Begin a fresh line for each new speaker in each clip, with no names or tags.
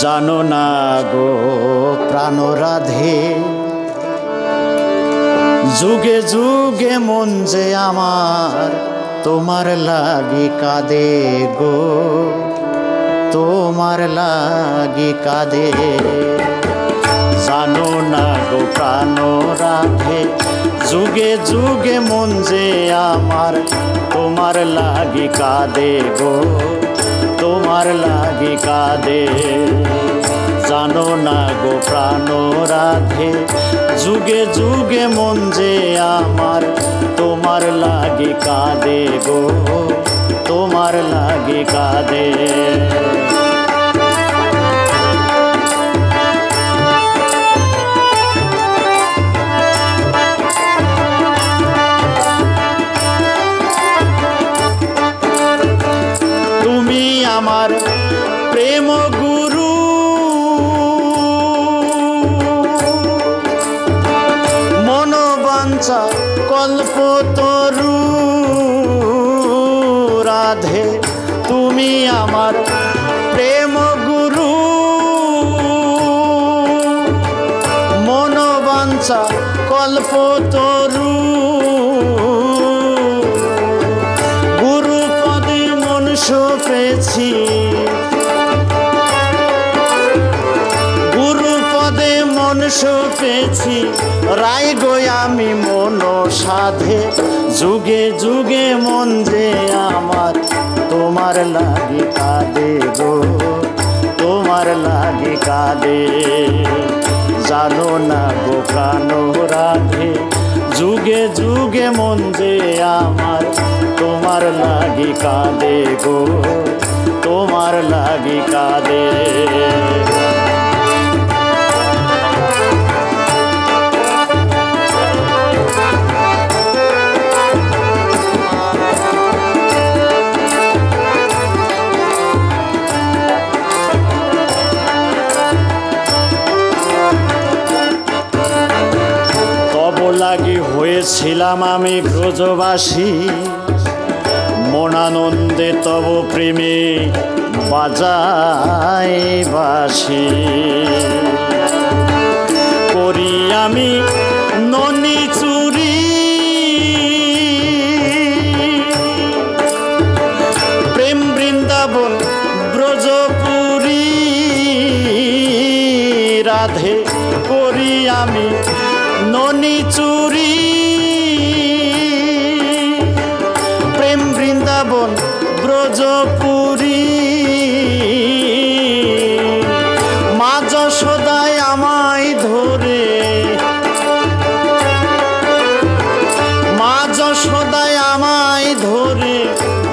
জানো না গো প্রাণরাধে, যুগে যুগে মন যে আমার তোমার লাগি কাঁদে গো, তোমার লাগি কাঁদে। জানো না গো প্রাণরাধে, যুগে যুগে মন যে আমার তোমার লাগি কাঁদে গো, তোমার লাগি কাঁদে। জানো না গো প্রাণরাধে, যুগে যুগে মন যে আমার তোমার লাগি কাঁদে গো, তোমার লাগি কাঁদে। তুমি আমার প্রেম গুরু, মনোবাঞ্ছা কল্পতরু রাধে। তুমি আমার প্রেম গুরু, মনোবাঞ্ছা কল্পতরু। গুরু পদে মনুষ্য পেয়েছি, গুরু পদে মনুষ্য পেয়েছি, রায় গো আমি মন সাধে। যুগে যুগে মন যে আমার তোমার লাগি কাঁদে গো, তোমার লাগি কাঁদে। জানো না গো প্রাণরাধে, যুগে যুগে মন যে আমার তোমার লাগি কাঁদে গো, তোমার লাগি কাঁদে। লাগি হয়েছিলাম আমি ব্রজবাসী, মনানন্দে তব প্রেমে বাজাই বাঁশি। করি আমি ননি চুরি, প্রেম বৃন্দাবন ব্রজপুরী রাধে। করি আমি ননি চুরি, প্রেম বৃন্দাবন ব্রজপুরী। মা যশোদায় আমায় ধরে, মা যশোদায় আমায় ধরে,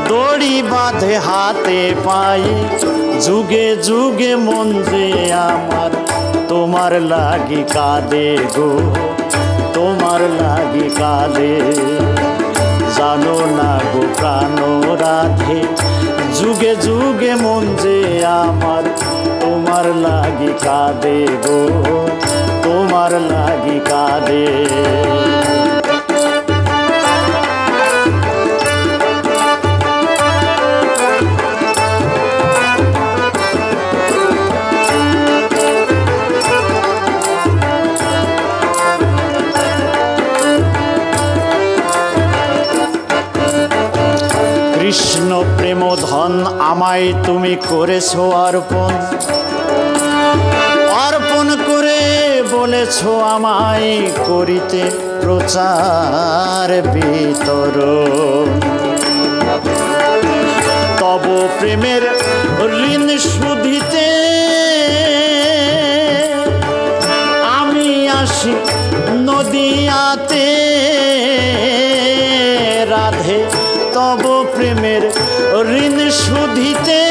দড়ি বাঁধে হাতে পায়ে। যুগে যুগে মন যে আমার তোমার লাগি কাঁদে গো, তোমার লাগি কাঁদে। জানো না গো প্রাণরাধে, যুগে যুগে মন যে আমার তোমার লাগি কাঁদে গো, তোমার লাগি কাঁদে। কৃষ্ণ প্রেম ধন আমায় তুমি করেছো অর্পণ, অর্পণ করে বলেছো আমায় করিতে প্রচার বিতরণ। তব প্রেমের ঋণ শুধিতে আমি আসি নদিয়াতে রাধে। তব প্রেমের ঋণ শুধিতে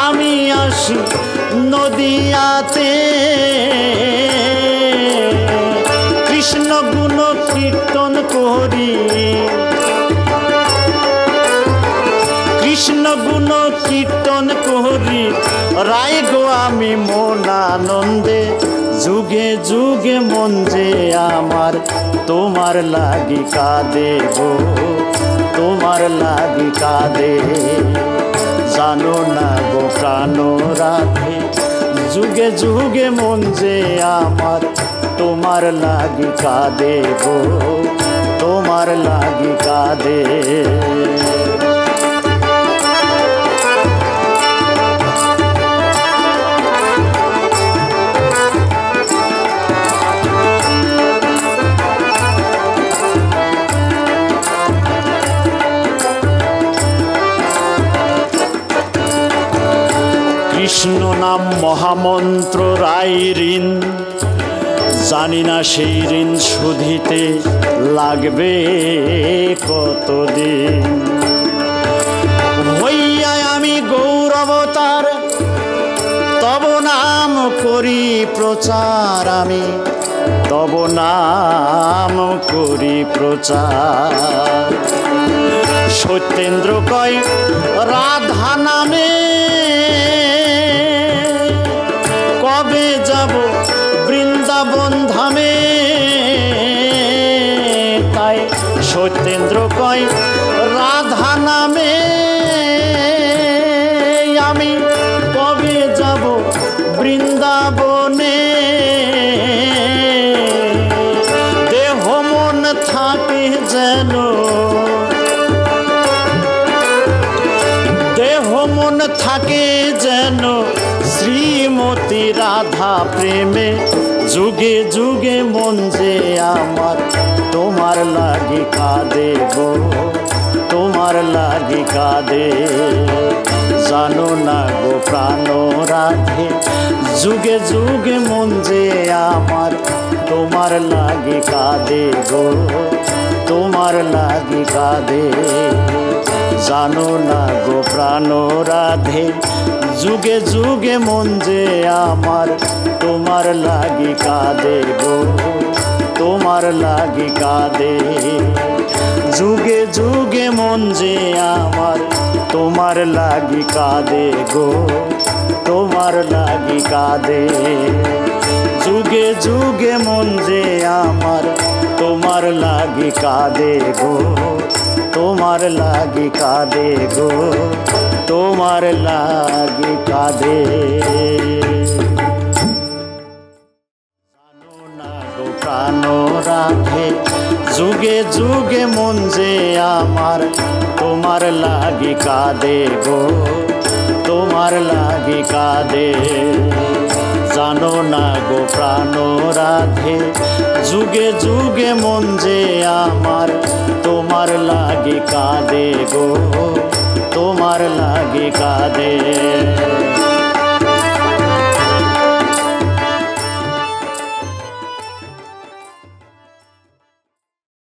আমি আসি নদিয়াতে। কৃষ্ণ গুণ কীর্তন করি, কৃষ্ণ গুণ কীর্তন করি, রায় গো আমি মন আনন্দে। যুগে যুগে মন যে আমার তোমার লাগি কাঁদে গো, তোমার লাগি কাঁদে। জানো যুগে যুগে মন যে আমার তোমার লাগি কাঁদে গো, তোমার লাগি কাঁদে। কৃষ্ণ নাম মহামন্ত্র রাই ঋণ, জানি না সেই ঋণ শুধিতে লাগবে কতদিন। হইয়া আমি গৌরবতার তব নাম করি প্রচার, আমি তব নাম করি প্রচার। সত্যেন্দ্র কয় রাধা নামে কবে যাব বৃন্দাবন ধামে, তাই সত্যেন্দ্র কয় রাধা নামে আমি কবে যাব বৃন্দাবনে। দেহ মন থাকে যেন, দেহ মন থাকে যেন শ্রীমতী রাধা প্রেমে। যুগে যুগে মন যে আমার তোমার লাগি কাঁদে গো, তোমার লাগি কাঁদে। জানো না গো প্রাণ রাধে, যুগে যুগে মন যে আমার তোমার লাগি কাঁদে গো, তোমার লাগি কাঁদে। জানো না গো প্রাণ রাধে, যুগে যুগে মন যে আমার তোমার লাগি কাঁদে গো, তোমার লাগি কাঁদে। যুগে যুগে মন যে আমার তোমার লাগি কাঁদে গো, তোমার লাগি কাঁদে। যুগে যুগে মন যে আমার তোমার লাগি কাঁদে গো, তোমার লাগি কাঁদে গো, তোমার লাগি কাঁদে। জানো না গো প্রাণ রাধে, যুগে যুগে মন যে আমার তোমার লাগি কাঁদে গো, তোমার লাগি কাঁদে। জানো না গো প্রাণ রাধে, যুগে যুগে মন যে আমার তোমার লাগি কাঁদে গো, তোমার লাগি কাঁদে।